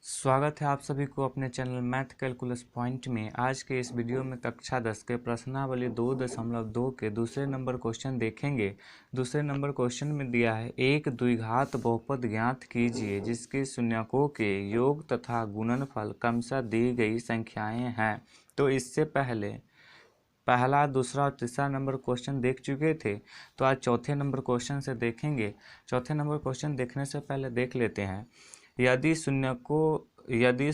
स्वागत है आप सभी को अपने चैनल मैथ कैलकुलस पॉइंट में। आज के इस वीडियो में कक्षा 10 के प्रश्नावली 2.2 के दूसरे नंबर क्वेश्चन देखेंगे। दूसरे नंबर क्वेश्चन में दिया है एक द्विघात बहुपद ज्ञात कीजिए जिसके शून्यकों के योग तथा गुणनफल क्रमशः दी गई संख्याएं हैं। तो इससे पहले पहला, दूसरा और तीसरा नंबर क्वेश्चन देख चुके थे, तो आज चौथे नंबर क्वेश्चन से देखेंगे। चौथे नंबर क्वेश्चन देखने से पहले देख लेते हैं, यदि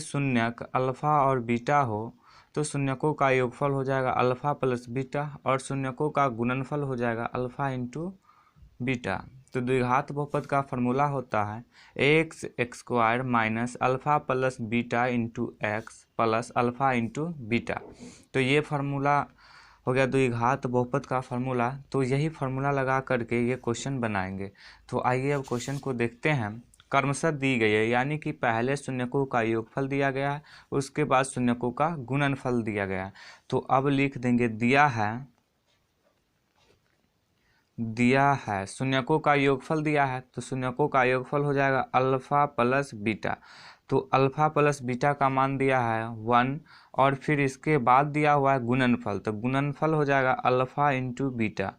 शून्यक अल्फा और बीटा हो तो शून्यकों का योगफल हो जाएगा अल्फा प्लस बीटा और शून्यकों का गुणनफल हो जाएगा अल्फा इंटू बीटा। तो द्विघात बहुपद का फॉर्मूला होता है x square minus alpha plus beta into x plus alpha into beta. तो ये फार्मूला हो गया द्विघात बहुपद का फार्मूला। तो यही फार्मूला लगा करके ये क्वेश्चन बनाएंगे। तो आइए अब क्वेश्चन को देखते हैं। क्रमशः दी गई है, यानी कि पहले शून्यकों का योगफल दिया गया है, उसके बाद शून्यकों का गुणनफल दिया गया है। तो अब लिख देंगे दिया है शून्यकों का योगफल दिया है, तो शून्यकों का योगफल हो जाएगा अल्फा प्लस बीटा। तो अल्फा प्लस बीटा का मान दिया है 1 और फिर इसके बाद दिया हुआ है गुणनफल, तो गुणनफल हो जाएगा अल्फा इंटू बीटा।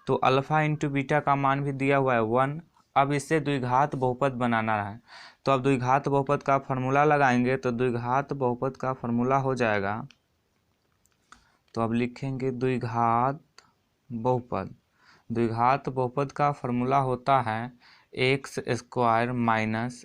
तो अल्फा इंटू बीटा का मान भी दिया हुआ है 1। अब इससे द्विघात बहुपद बनाना है, तो अब द्विघात बहुपद का फॉर्मूला लगाएंगे। तो द्विघात बहुपद का फॉर्मूला हो जाएगा, तो अब लिखेंगे द्विघात बहुपद का फॉर्मूला होता है x square minus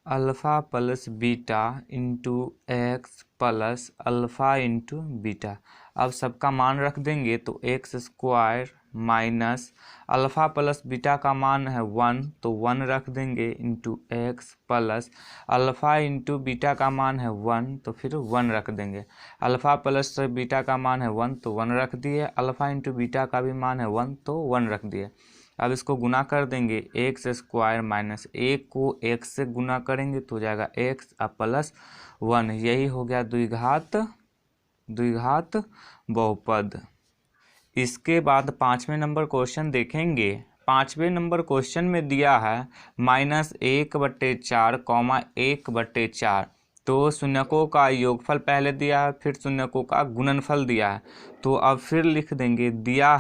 alpha plus beta into x plus alpha into beta. अब सबका मान रख देंगे, तो x square minus alpha plus beta का मान है 1, तो 1 रख देंगे into x plus alpha into beta का मान है 1, तो फिर 1 रख देंगे। अल्फा प्लस बीटा का मान है 1, तो 1 रख दिए। अल्फा इंटू बीटा का भी मान है 1, तो 1 रख दिए। अब इसको गुना कर देंगे, एक्स स्क्वायर माइनस एक को एक्स से गुना करेंगे तो हो जाएगा एक्स प्लस 1। यही हो गया द्विघात बहुपद। इसके बाद पाँचवें नंबर क्वेश्चन देखेंगे। पाँचवें नंबर क्वेश्चन में दिया है -1/4, 1/4। तो शून्यकों का योगफल पहले दिया है, फिर शून्यकों का गुणनफल दिया है। तो अब फिर लिख देंगे दिया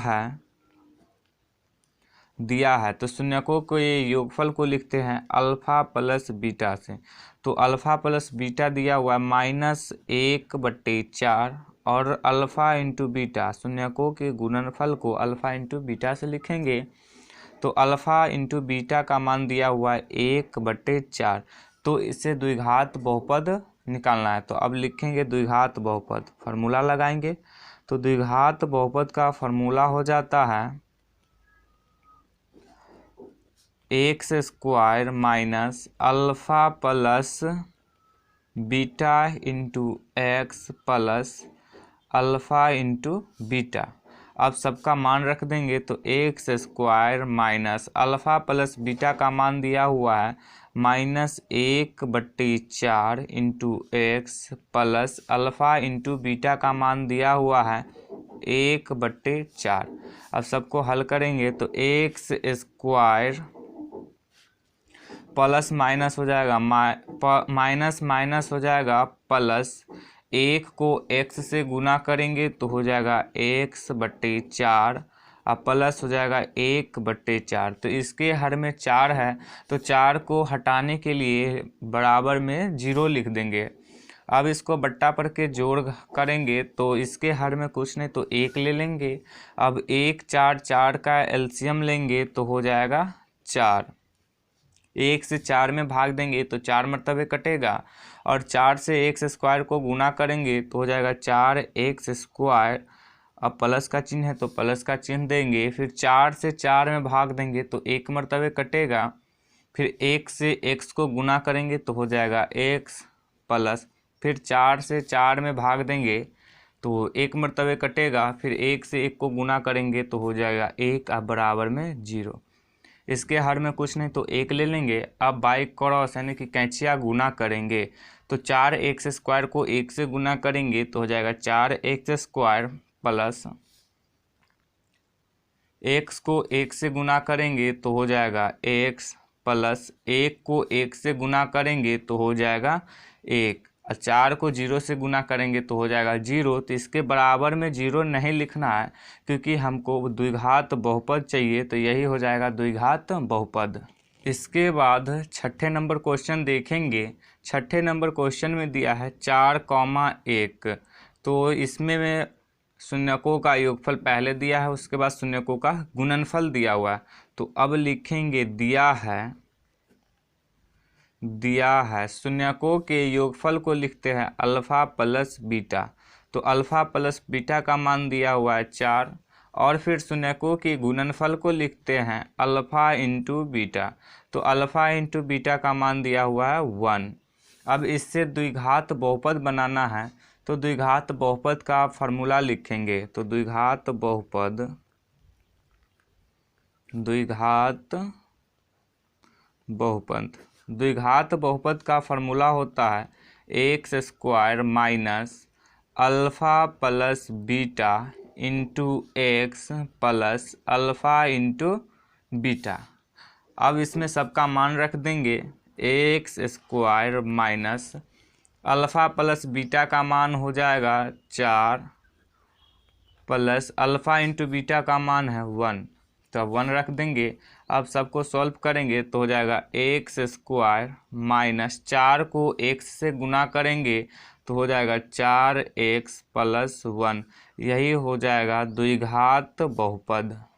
है तो शून्यकों को ये योगफल को लिखते हैं अल्फा प्लस बीटा से। तो अल्फा प्लस बीटा दिया हुआ है -1/4 और अल्फा इंटू बीटा, शून्यकों के गुणनफल को अल्फा इंटू बीटा से लिखेंगे। तो अल्फा इंटू बीटा का मान दिया हुआ है 1/4। तो इससे द्विघात बहुपद निकालना है। तो अब लिखेंगे द्विघात बहुपद, फार्मूला लगाएंगे। तो द्विघात बहुपद का फार्मूला हो जाता है x square minus alpha plus beta into x plus alpha into beta. अब सबका मान रख देंगे, तो x square minus alpha plus beta का मान दिया हुआ है -1/4 into x plus alpha into beta का मान दिया हुआ है 1/4। अब सबको हल करेंगे, तो एक्स स्क्वायर प्लस माइनस हो जाएगा माइनस हो जाएगा प्लस, एक को x से गुना करेंगे तो हो जाएगा x/4 और प्लस हो जाएगा 1/4। तो इसके हर में 4 है, तो 4 को हटाने के लिए बराबर में 0 लिख देंगे। अब इसको बट्टा पर के जोड़ करेंगे, तो इसके हर में कुछ नहीं तो 1 ले लेंगे। अब 1 4 4 का एलसीएम लेंगे तो हो जाएगा 4। 1 से 4 में भाग देंगे तो 4 मरतबे कटेगा और 4 से एक्स स्क्वायर को गुना करेंगे तो हो जाएगा 4x स्क्वायर। अब प्लस का चिन्ह है तो प्लस का चिन्ह देंगे, फिर 4 से 4 में भाग देंगे तो 1 मरतबे कटेगा। फिर 1 से x को गुना करेंगे तो हो जाएगा x प्लस, फिर 4 से 4 में भाग देंगे तो 1 मरतबे कटेगा। फिर 1 से 1 को गुना करेंगे तो हो जाएगा 1 अब बराबर में 0। इसके हर में कुछ नहीं तो 1 ले लेंगे। अब बाई क्रॉस यानी कि कैंचिया गुना करेंगे, तो 4x स्क्वायर को 1 से गुना करेंगे तो हो जाएगा 4x स्क्वायर प्लस x को 1 से गुना करेंगे तो हो जाएगा x प्लस 1 को 1 से गुना करेंगे तो हो जाएगा 1, और 4 को 0 से गुना करेंगे तो हो जाएगा 0। तो इसके बराबर में 0 नहीं लिखना है क्योंकि हमको द्विघात बहुपद चाहिए, तो यही हो जाएगा द्विघात बहुपद। इसके बाद छठे नंबर क्वेश्चन देखेंगे। छठे नंबर क्वेश्चन में दिया है 4,1, तो इसमें में शून्यकों का योगफल पहले दिया है, उसके बाद शून्यकों का गुणनफल दिया हुआ है। तो अब लिखेंगे दिया है शून्यकों के योगफल को लिखते हैं अल्फ़ा प्लस बीटा। तो अल्फ़ा प्लस बीटा का मान दिया हुआ है 4, और फिर शून्यकों के गुणनफल को लिखते हैं अल्फ़ा इंटू बीटा। तो अल्फ़ा इंटू बीटा का मान दिया हुआ है 1। अब इससे द्विघात बहुपद बनाना है, तो द्विघात बहुपद का फार्मूला लिखेंगे। तो द्विघात बहुपद का फार्मूला होता है x² minus alpha plus beta into x plus alpha into beta. अब इसमें सबका मान रख देंगे। x² minus alpha plus beta का मान हो जाएगा 4 प्लस अल्फ़ा इंटू बीटा का मान है 1, तो 1 रख देंगे। अब सबको सॉल्व करेंगे तो हो जाएगा x² माइनस 4 को x से गुना करेंगे तो हो जाएगा 4x प्लस 1। यही हो जाएगा द्विघात बहुपद।